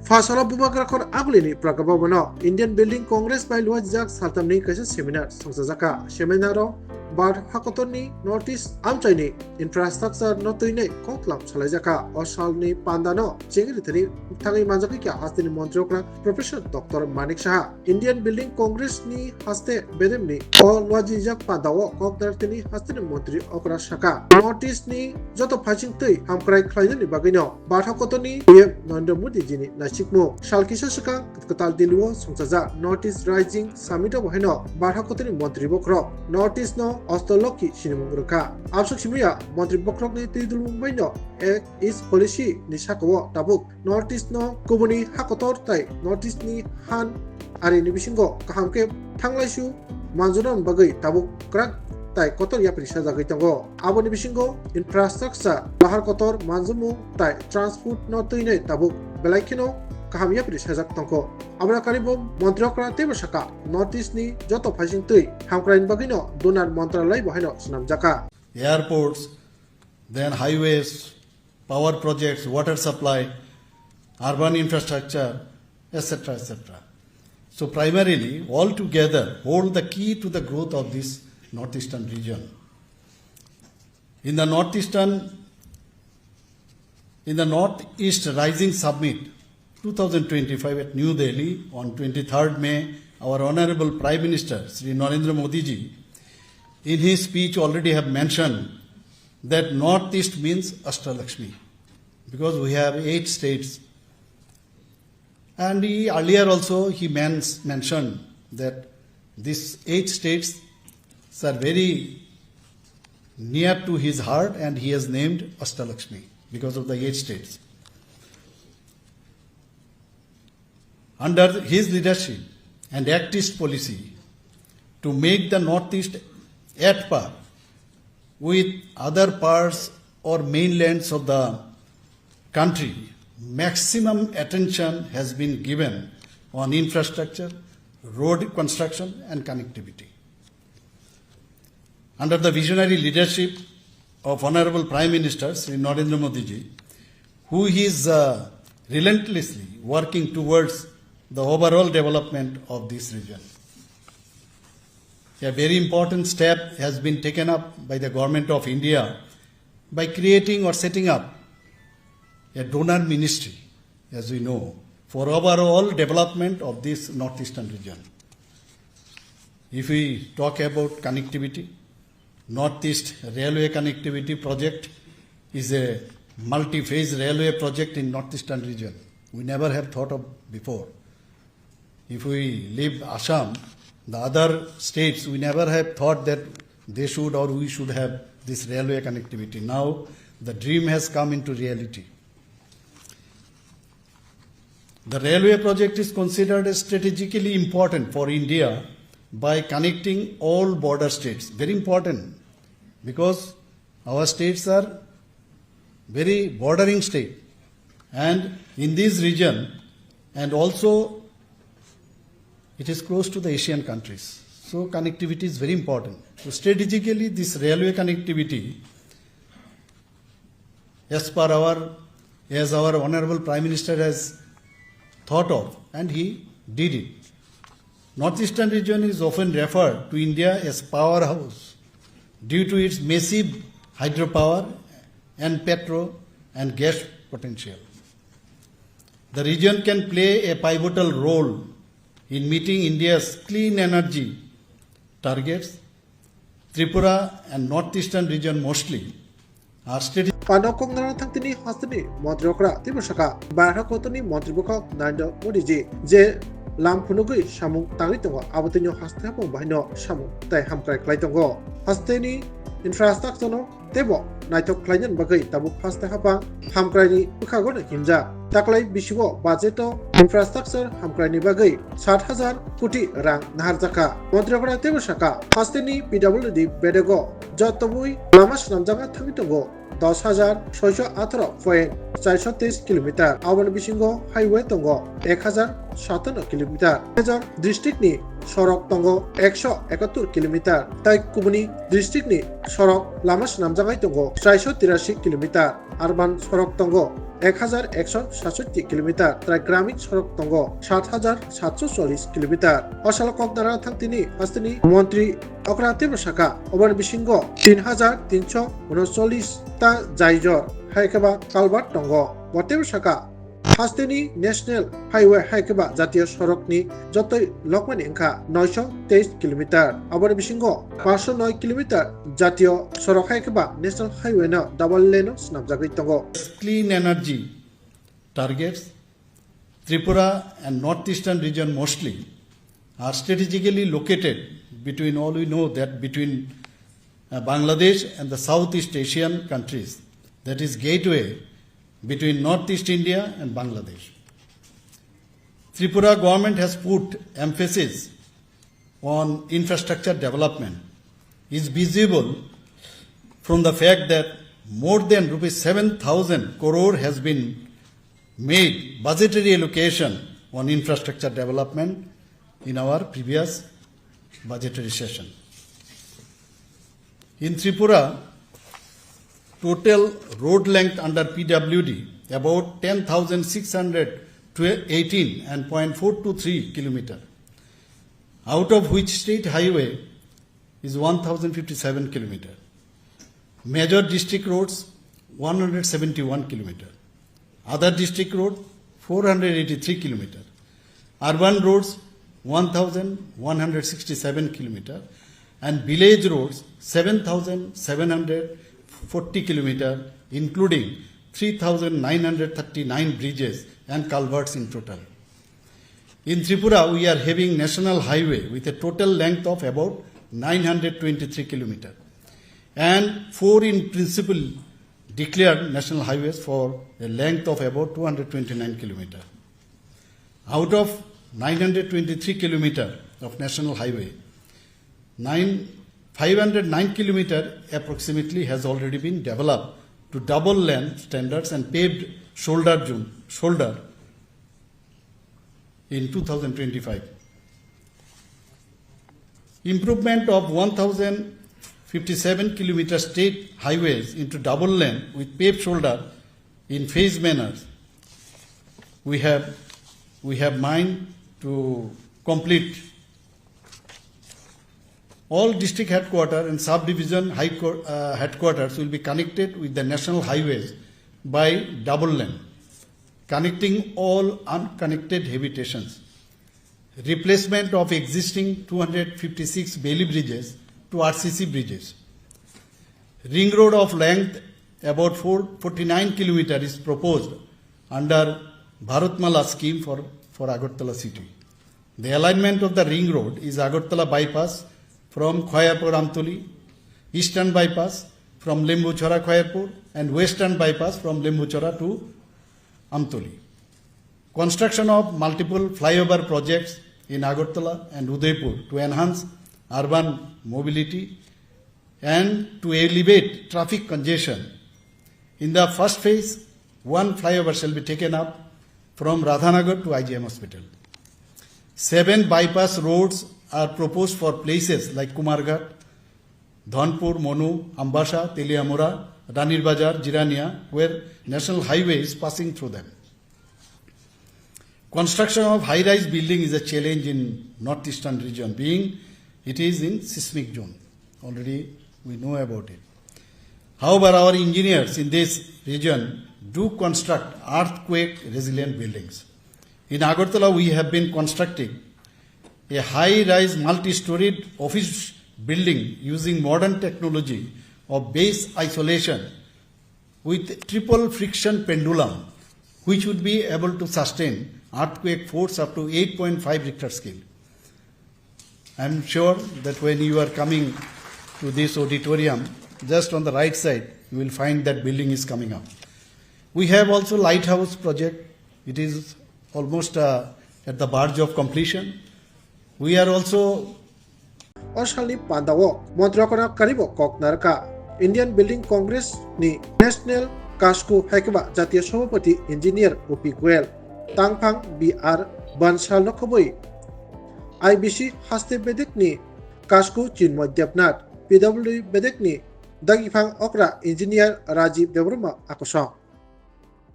Fasala Bubakrakon Aglini Prakababano, Indian Building Congress by Luajak Saltamni Kaisa Seminar, Songzaka, Seminaro, Bar Hakotoni, Notice Amchaini, Infrastructure Notuine, Koklam, Salajaka, Osalni Pandano, Chingritani, Tangi Manzaki, Hastin Montrokra, Professor Dr. Manik Saha, Indian Building Congress ni Haste Bedemni, or Luajak Padawa, Kokdartini, Hastin Montri, Okra Shaka, Notice ni Joto Paching Tui, Hamkraini Bagino, Bar Hakotoni, Nanda Mudijini, Chikmo, Shalkisha Shaka, Katal Diluo, Songsaza, Notice Rising, Samita Waheno, Barhakotini Montri Bokrok, Notice no, Ostoloki, Shinimurka, Absuk Shimia, Montri Bokrok ni Tidul Mino, is Polishi, Nishakawa, Tabuk, Notice no, Kubuni Hakotor Tai, Notice ni Han, Ari Nibishingo, Kahamke, Tanglashu, Manzuran Bagay, Tabuk, Krak, Tai Kotor Yaprisha Zagitango, Aboni Bishingo, Infrastructure, Bahar Kotor, Manzumu, Tai, Transport Notuine, Tabuk, Belaikino, Kahamia Prishazak Tonko, Abrakaribo, Montrokra Tebashaka, Notice ni Joto Pashing Tui, Hamkraini Bagino, Dunar Montralai Bahino, Snamjaka. Airports, then highways, power projects, water supply, urban infrastructure, etc. etc. So primarily, all together hold the key to the growth of this northeastern region. In the Northeast Rising Summit 2025 at New Delhi on 23rd May, our Honorable Prime Minister Sri Narendra Modi ji, in his speech already have mentioned that Northeast means Ashtalakshmi, because we have 8 states. And earlier also he mentioned that these 8 states are very near to his heart, and he has named Ashtalakshmi because of the 8 states. Under his leadership and activist policy to make the Northeast at par with other parts or mainlands of the country, maximum attention has been given on infrastructure, road construction and connectivity. Under the visionary leadership of Honorable Prime Minister Sri Narendra Modi ji, who is relentlessly working towards the overall development of this region. A very important step has been taken up by the Government of India by creating or setting up a donor ministry, as we know, for overall development of this northeastern region. If we talk about connectivity, Northeast Railway Connectivity Project is a multi-phase railway project in northeastern region. We never have thought of before. If we leave Assam, the other states, we never have thought that they should or we should have this railway connectivity. Now the dream has come into reality. The railway project is considered as strategically important for India by connecting all border states. Very important, because our states are very bordering state, and in this region, and also it is close to the Asian countries. So connectivity is very important. So strategically this railway connectivity, as our Honorable Prime Minister has thought of, and he did it. Northeastern region is often referred to India as powerhouse due to its massive hydropower and petro and gas potential. The region can play a pivotal role in meeting India's clean energy targets. Tripura and northeastern region mostly are strategic. Panokong Narantini Hostini, Montrokra, Tibusaka, Barhakotoni, Montribukok, Nando Modiji, J. Lampunugui, Samung, Talitongo, Abatino Hastapo, Bino, Samung, Tai Hamkrai Klaitongo, Hasteni, Infrastructure, Tebo, Naito Klaian Bagay, Tabu Hastahapa, Hamkraini, Ukagon, Himja, Taklai Bishiwo, Bazeto, Infrastructure Hamkraini bagai 60,000 koটি rang Narwkkha Montripura tebo saka hasteni PWD bedego jotobui lama swnamjaga thangui tongo 10,618.430 kilometer aboni bisingo highway tongo 1,057 kilometer major district ni sorok tongo 171 kilometer tai kubuni district ni sorok lama swnamjagai tongo 483 kilometer urban sorok tongo 1,167 kilometer tai গ্রামীণ সড়ক tongo 7,740 kilometer Oswal ককদারা থাংতিনি হাস্তিনি মন্ত্রী অকরাতে বসাকা অবন বিসিঙ্গ 3,339 তা জাইজর হাইকেবা culvert tongo বতে বসাকা হাস্তিনি national highway হাইকেবা জাতীয় সড়কনি যতই lokmani engkha 923 kilometer অবন বিসিঙ্গ 509 kilometer জাতীয় সড়ক হাইকেবা national highway না ডাবল লেন স্নামজাগৈ tongo Clean energy targets, Tripura and northeastern region mostly are strategically located between all we know that between Bangladesh and the Southeast Asian countries, that is gateway between Northeast India and Bangladesh. Tripura government has put emphasis on infrastructure development. Is visible from the fact that more than rupees 7,000 crore has been made budgetary allocation on infrastructure development in our previous budgetary session. In Tripura, total road length under PWD about 10,618.423 kilometer, out of which state highway is 1,057 kilometer. Major district roads 171 kilometer. Other district road 483 kilometer. Urban roads 1,167 kilometer and village roads 7,740 kilometer, including 3,939 bridges and culverts in total. In Tripura, we are having national highway with a total length of about 923 kilometer and 4 in principle declared national highways for a length of about 229 kilometer. Out of 923 kilometer of national highway, 509 kilometer approximately has already been developed to double lane standards and paved shoulder in 2025. Improvement of 1,057 kilometer state highways into double lane with paved shoulder in phased manner. We have mind to complete. All district headquarters and subdivision headquarters will be connected with the national highways by double lane, connecting all unconnected habitations. Replacement of existing 256 Bailey bridges to RCC bridges. Ring road of length about 449 kilometer is proposed under Bharatmala scheme for Agartala city. The alignment of the ring road is Agartala bypass from Khayapur Amtoli, eastern bypass from Lembuchora Khayapur and western bypass from Lembuchora to Amtoli. Construction of multiple flyover projects in Agartala and Udaipur to enhance urban mobility and to alleviate traffic congestion. In the first phase, one flyover shall be taken up from Radhanagar to IGM Hospital. 7 bypass roads are proposed for places like Kumarghat, Dhanpur, Monu, Ambasha, Teliamura, Ranir Bazar, Jirania, where national highway is passing through them. Construction of high-rise building is a challenge in northeastern region, being it is in seismic zone. Already we know about it. However, our engineers in this region do construct earthquake-resilient buildings. In Agartala, we have been constructing a high-rise multi-storied office building using modern technology of base isolation with triple friction pendulum, which would be able to sustain earthquake force up to 8.5 Richter scale. I am sure that when you are coming to this auditorium, just on the right side, you will find that building is coming up. We have also lighthouse project. It is almost at the verge of completion. We are also Osalni Pandawo, Montrakona Karibo Kok Narwkkha, Indian Building Congress ni National Kasku Haikaba Jatiya Sabhapati Engineer Upi Goel, Tangphang BR Bansal Nokoboi, IBC Haste Bedek ni Kasku Chinmoy Debnath, PW Bedek ni Dagifang Okra Engineer Rajiv Devroma Akosong.